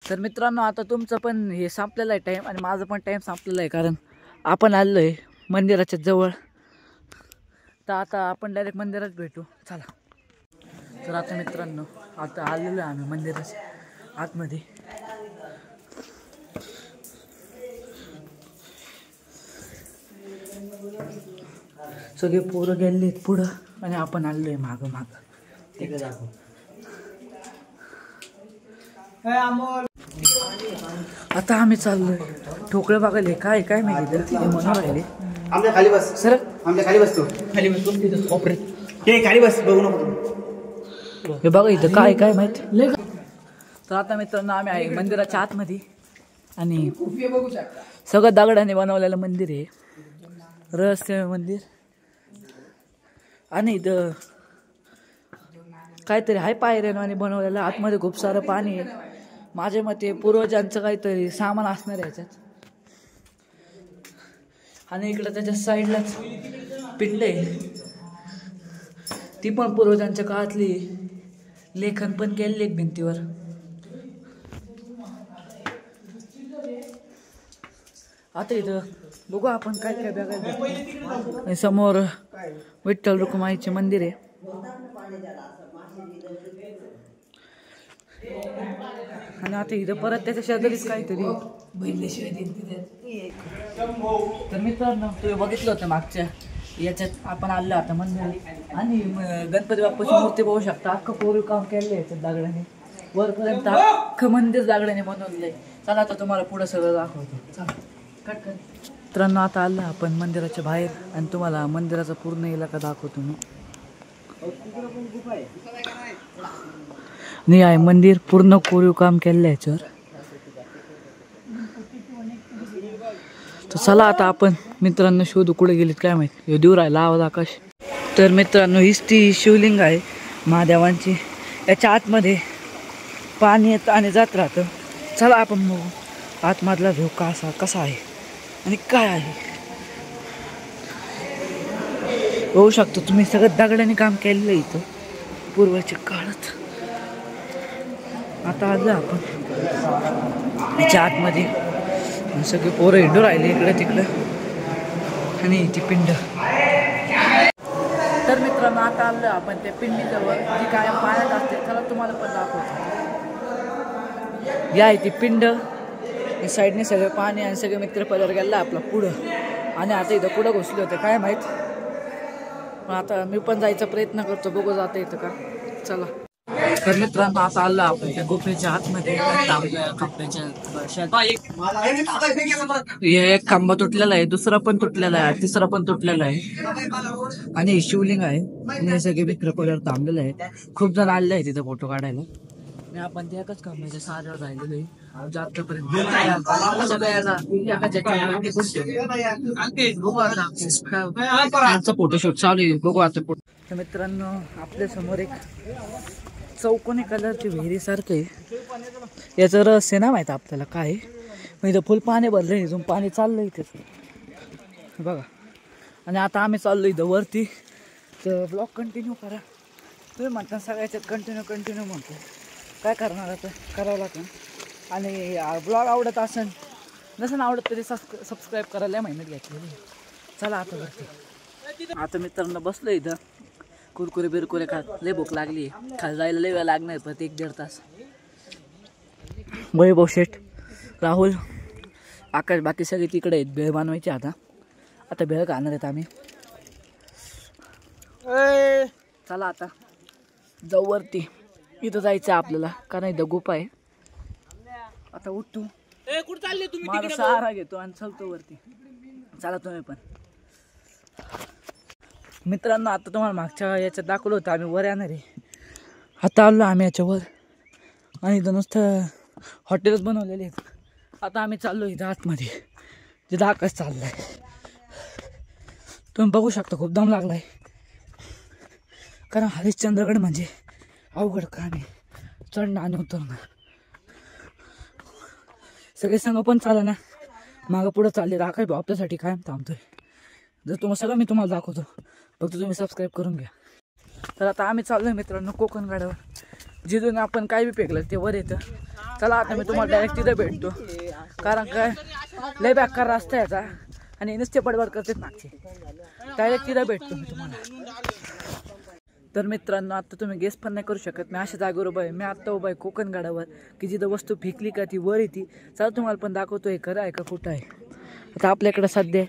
तर मित्रांनो आता तुमचं पण हे संपलेलं आहे टाईम आणि माझं पण टाईम संपलेला आहे, कारण आपण आलो आहे मंदिराच्या जवळ. तर आता आपण डायरेक्ट मंदिरात भेटू, चला. तर आता मित्रांनो आता आलेलो आहे आम्ही मंदिराच्या आतमध्ये. सगळे पोरं गेलेत पुढं आणि आपण आलो आहे मागं मागं. तिकडे दाखव. आता आम्ही चाललोय ठोकळे बघायला. काय काय माहिती म्हणून राहिले. आमच्या खाली बस सर, आमच्या खाली बसतो. खाली बस ऑपरेट. हे खाली बस, बघू नको. हे बघा इथं काय काय माहिती. तर आता मित्रांनो आम्ही आहे मंदिराच्या आतमध्ये आणि सगळं दगडाने बनवलेलं मंदिर आहे, रहस्य मंदिर. आणि इथं काहीतरी हाय पायऱ्याने बनवलेलं. आतमध्ये खूप सारं पाणी आहे. माझ्या मते पूर्वजांचं काहीतरी सामान असणार आहे याच्यात. आणि इकडं त्याच्या साईडलाच पिंड आहे, ती पण पूर्वजांच्या काळातली. लेखन पण केलेले एक भिंतीवर. आता इथं बघू आपण काय काय बघायला. समोर विठ्ठल रुक्माईचे मंदिर आहे. आणि आता इथं परत त्याच्या शेजारीच काहीतरी. तर मित्रांनो तुम्ही बघितलं होतं मागच्या याच्यात आपण आलो आता मंदिर. आणि गणपती बाप्पाची मूर्ती बघू शकता. अख्खं कोरीव काम केलेलं आहे याच्यात दगडाने. वरपर्यंत अख्खं मंदिर दगडाने बनवलेलं आहे. चला आता तुम्हाला पुढं सगळं दाखवतो. चला कट कर. मित्रांनो आता आलं आपण मंदिराच्या बाहेर आणि तुम्हाला मंदिराचा पूर्ण इलाका दाखवतो मी. नाही आहे मंदिर पूर्ण कोरीव काम केलेलं आहे याच्यावर. तर चला आता आपण मित्रांनो शोधू कुठे गेलीत काय माहित. हे दूर आहे लावत आकाश. तर मित्रांनो हीच ती शिवलिंग आहे महादेवांची. याच्या आतमध्ये पाणी येतं आणि जात राहतं. चला आपण बघू आतमधला व्ह्यू कसा आहे आणि काय आहे. बघू शकतो तुम्ही सगळं दगडाने काम केलेलं आहे इथं पूर्वीच्या काळात. आता आलं आपण याच्या आतमध्ये. सगळे पोरं हिंडू राहिले इकडे तिकडं. आणि ती पिंड. तर मित्रांनो आता आलं आपण त्या पिंडीजवळ जी कायम पाण्यात असते. चला तुम्हाला पण दाखवतो. या आहे ती पिंड. साईडने सगळं पाणी आणि सगळे मित्र पदर गेला आपला पुढं. आणि आता इथं पुढं घुसले होते काय माहीत. पण आता मी पण जायचा प्रयत्न करतो, बघू जाता येतं का. चला. तर मित्रांनो आता आलं आपण त्या गुफेच्या आतमध्ये. एक खांबा तुटलेला आहे, दुसरा पण तुटलेला आहे, तिसरा पण तुटलेला आहे. आणि शिवलिंग आहे आणि सगळे मित्र पदर थांबलेले आहे. खूप जण आलेले आहे तिथं फोटो काढायला. आणि आपण त्या एकाच खांबाच्या साऱ्यावर राहिलेलो आहे फोटोशूट चालू आहे. बघू आता. तर मित्रांनो आपल्या समोर एक चौकोनी कलरची विहिरीसारखं आहे. याचं रहस्य ना माहिती आपल्याला काय. मग इथं फुल पाणी भरलं आहे, इथून पाणी चाललं इथं बघा. आणि आता आम्ही चाललो इथं वरती. तर ब्लॉग कंटिन्यू करा. तुम्ही म्हणता सगळ्याच्यात कंटिन्यू म्हणतो. काय करणार आता, करावं लागतं. आणि ब्लॉग आवडत असेल, नसेल आवडत तरी सबस्क्राईब करायला मेहनत घेतलेली. चला आता वरती. आता मित्रांनो बसलो इथं कुरकुरे बिरकुरे खात. लय भूक लागली आहे. खाली जायला लय वेळ लागणार परत 1-1.5 तास. वैभव शेठ, राहुल, आकाश बाकी सगळे तिकडे आहेत. भेळ बनवायची आता भेळ खाणार आहेत आम्ही. चला आता जाऊ वरती. इथं जायचं आपल्याला कारण इथं गुफा आहे. आता उठतो, माझा सहारा घेतो आणि चलतो वरती. चला तुम्ही पण. मित्रांनो आता तुम्हाला मागच्या याच्यात दाखवलं होतं आम्ही वर येणार आहे. आता आलो आम्ही याच्यावर. आणि इथं नुसतं हॉटेलच बनवलेले आहेत. आता आम्ही चाललो इथं आतमध्ये जिथं आकाश चाललाय. तुम्ही बघू शकता खूप दम लागलाय. कारण हरिश्चंद्रगड म्हणजे अवघड काम आहे. चढणं आणि उतरणं. सगळे संग पण चाला ना, मागं पुढं चालले. राखाय भाऊ आपल्यासाठी कायम थांबतोय. जर तुम्हाला सगळं मी तुम्हाला दाखवतो, फक्त तुम्ही सबस्क्राईब करून घ्या. तर आता आम्ही चाललोय मित्रांनो कोकण गडावर. जिथून आपण काय बी फेकलं ते वर येतं. चला आता मी तुम्हाला डायरेक्ट तिथे भेटतो, कारण काय लय बेकार रस्ता याचा आणि नुसते पडबड करतात मागचे. डायरेक्ट तिथे भेटतो मी तुम्हाला. तर मित्रांनो, आता तुम्ही गेस पण नाही करू शकत मी अशा जागेवर उभा आहे. मी आत्ता उभा आहे कोकणगडावर, की जिथं वस्तू फेकली का ती वर येते. चला तुम्हाला पण दाखवतो हे खरं आहे का कुठं आहे. आता आपल्याकडे सध्या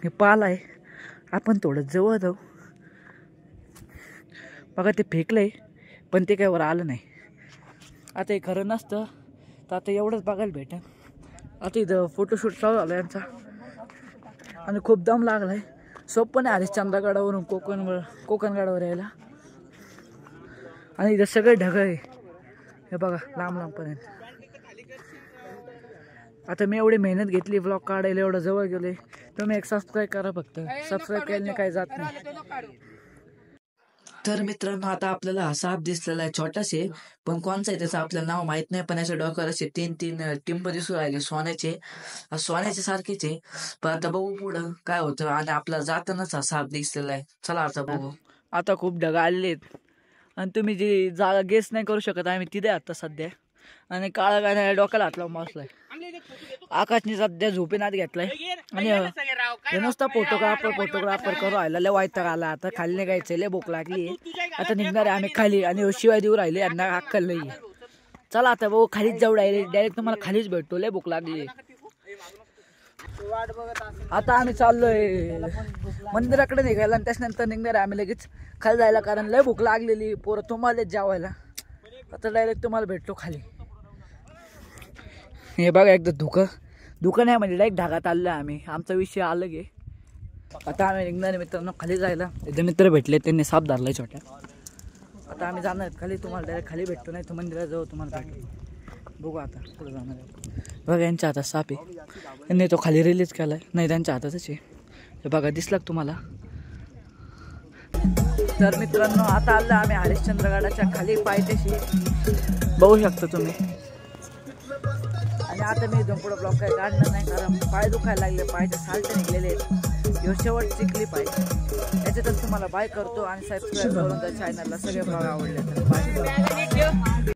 हे पाल आहे, आपण थोडं जवळ जाऊ. बघा ते फेकलंय पण ते काय वर आलं नाही. आता हे खरं नसतं तर आता एवढंच बघायला भेटेल. आता इथं फोटोशूट चालू झालं यांचा आणि खूप दम लागला आहे. सोपं नाही हरिश्चंद्रगडावरून कोकणगडावर यायला. आणि इथं सगळे ढग आहे हे बघा लांब लांबपर्यंत. आता मी एवढी मेहनत घेतली व्लॉग काढायला, एवढं जवळ गेले. तुम्ही एक सबस्क्राईब करा, फक्त सबस्क्राईब केल्याने काही जात नाही. तर मित्रांनो, आता आपल्याला हा साप दिसलेला आहे, छोटासे, पण कोणचा आहे त्याचं आपल्याला नाव माहित नाही. पण याच्या डोक्यावर असे 3-3 टिंब दिसू राहिले सोन्याचे, सोन्याचे सारखेच आहे. पण आता बघू पुढं काय होतं. आणि आपल्याला जातानाच हा साप दिसलेला आहे. चला आता बघू. आता खूप ढग आलेले आहेत आणि तुम्ही जी जागा गेस नाही करू शकत, आम्ही तिथे आता सध्या. आणि काळा गाण्याला डोक्याला हात लावून बसलाय. आकाशने सध्या झोपेनात घेतलाय आणि नुसता फोटोग्राफर करू राहिला. लय वैताग आला. आता खाली निघायचं, लय भूक लागली. आता निघणार आहे आम्ही खाली आणि शिवाय देऊ राहिले यांना अक्कल नाही. चला आता भाऊ खालीच जाऊ राहिले, डायरेक्ट तुम्हाला खालीच भेटतो. लय भूक लागली. आता आम्ही चाललोय मंदिराकडे निघायला आणि त्याच्यानंतर निघणार आहे आम्ही लगेच खाली जायला, कारण लय भूक लागलेली. पोरं तुम्हाला जेवायला. आता डायरेक्ट तुम्हाला भेटतो खाली. हे बघा एकदा धुकं नाही म्हणजे डायरेक्ट ढगात आलं आम्ही. आमचा विषय अलग आहे. आता आम्ही निघणार मित्रांनो खाली जायला. एकदा मित्र भेटले, त्यांनी साप धरलाय छोट्या. आता आम्ही जाणार खाली, तुम्हाला डायरेक्ट खाली भेटतो, नाही तर मंदिराजवळ तुम्हाला भेटतो. बघू आता पुढे जाणार आहे. बघा यांच्या हातात साप आहे, त्यांनी तो खाली रिलीज केलाय. नाही त्यांच्या हातातच आहे. हे बघा दिसला तुम्हाला. तर मित्रांनो, आता आलं आम्ही हरिश्चंद्रगडाच्या खाली पायथ्याशी, बघू शकता तुम्ही. आणि आता मी इथून पुढं ब्लॉग काही काढणार नाही, कारण पाय दुखायला लागले, पायचे साल्ट निघलेले आहेत. ह्यो शेवटची क्लिप आहे. याच्यातच तुम्हाला बाय करतो आणि सबस्क्राईब करून त्या चॅनलला. सगळे ब्लॉग आवडले तर बाय.